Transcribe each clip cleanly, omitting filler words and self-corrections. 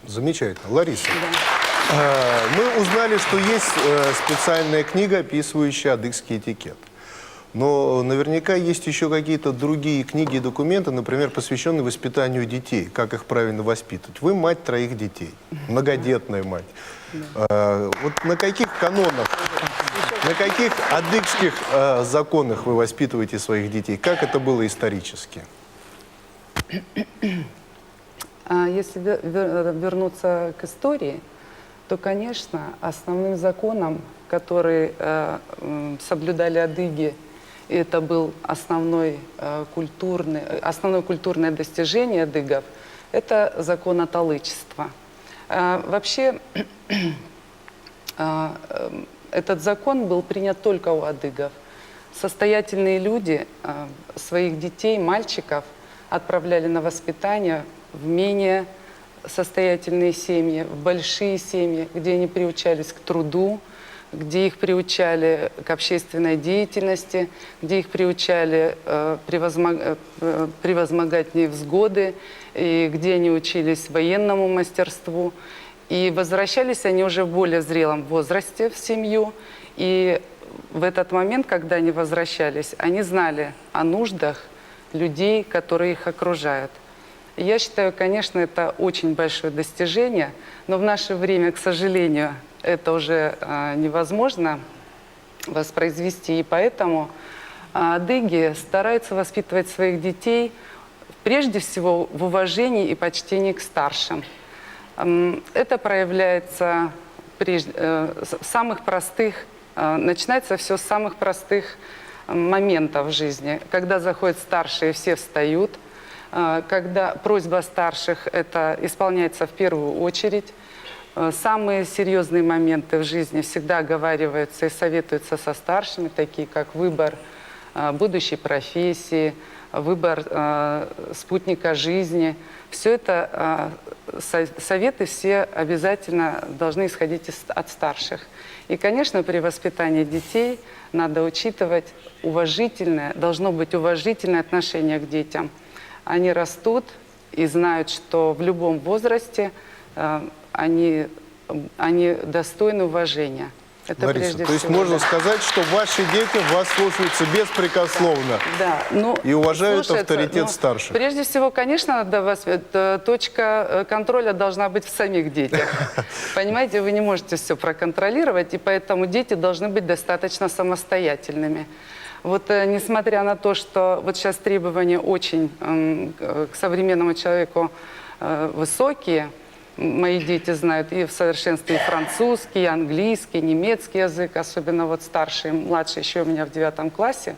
Замечательно. Лариса, Да. мы узнали, что есть специальная книга, описывающая адыгский этикет. Но наверняка есть еще какие-то другие книги и документы, например, посвященные воспитанию детей, как их правильно воспитывать. Вы мать 3 детей, многодетная мать. Вот на каких канонах, на каких адыгских законах вы воспитываете своих детей? Как это было исторически? Если вернуться к истории, то, конечно, основным законом, который соблюдали адыги, и это был основное культурное достижение адыгов, это закон аталычества. Вообще, этот закон был принят только у адыгов. Состоятельные люди своих детей, мальчиков, отправляли на воспитание в менее состоятельные семьи, в большие семьи, где они приучались к труду, где их приучали к общественной деятельности, где их приучали превозмогать невзгоды, и где они учились военному мастерству. И возвращались они уже в более зрелом возрасте в семью. И в этот момент, когда они возвращались, они знали о нуждах людей, которые их окружают. И я считаю, конечно, это очень большое достижение, но в наше время, к сожалению, это уже невозможно воспроизвести. И поэтому адыги стараются воспитывать своих детей прежде всего в уважении и почтении к старшим. Это проявляется в самых простых, начинается все с самых простых моментов в жизни. Когда заходят старшие, все встают. Когда просьба старших, это исполняется в первую очередь. Самые серьезные моменты в жизни всегда оговариваются и советуются со старшими, такие как выбор будущей профессии, выбор спутника жизни. Все это советы все обязательно должны исходить от старших. И, конечно, при воспитании детей надо учитывать должно быть уважительное отношение к детям. Они растут и знают, что в любом возрасте они достойны уважения. Это Лариса, прежде то есть всего, можно да. сказать, что ваши дети вас слушаются беспрекословно, Да, ну, и уважают слушается, авторитет старших. Прежде всего, конечно, точка контроля должна быть в самих детях. Понимаете, вы не можете все проконтролировать, и поэтому дети должны быть достаточно самостоятельными. Вот несмотря на то, что вот сейчас требования очень к современному человеку высокие, мои дети знают и в совершенстве и французский, и английский, и немецкий язык, особенно вот старший, младший еще у меня в 9 классе.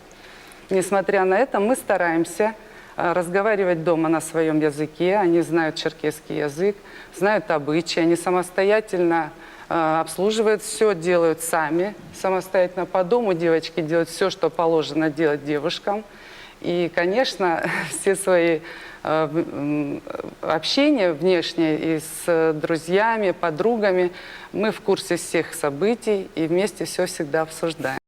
Несмотря на это, мы стараемся разговаривать дома на своем языке. Они знают черкесский язык, знают обычаи, они самостоятельно обслуживают все, делают сами, самостоятельно по дому. Девочки делают все, что положено делать девушкам. И, конечно, все свои общения внешние и с друзьями, подругами, мы в курсе всех событий и вместе все всегда обсуждаем.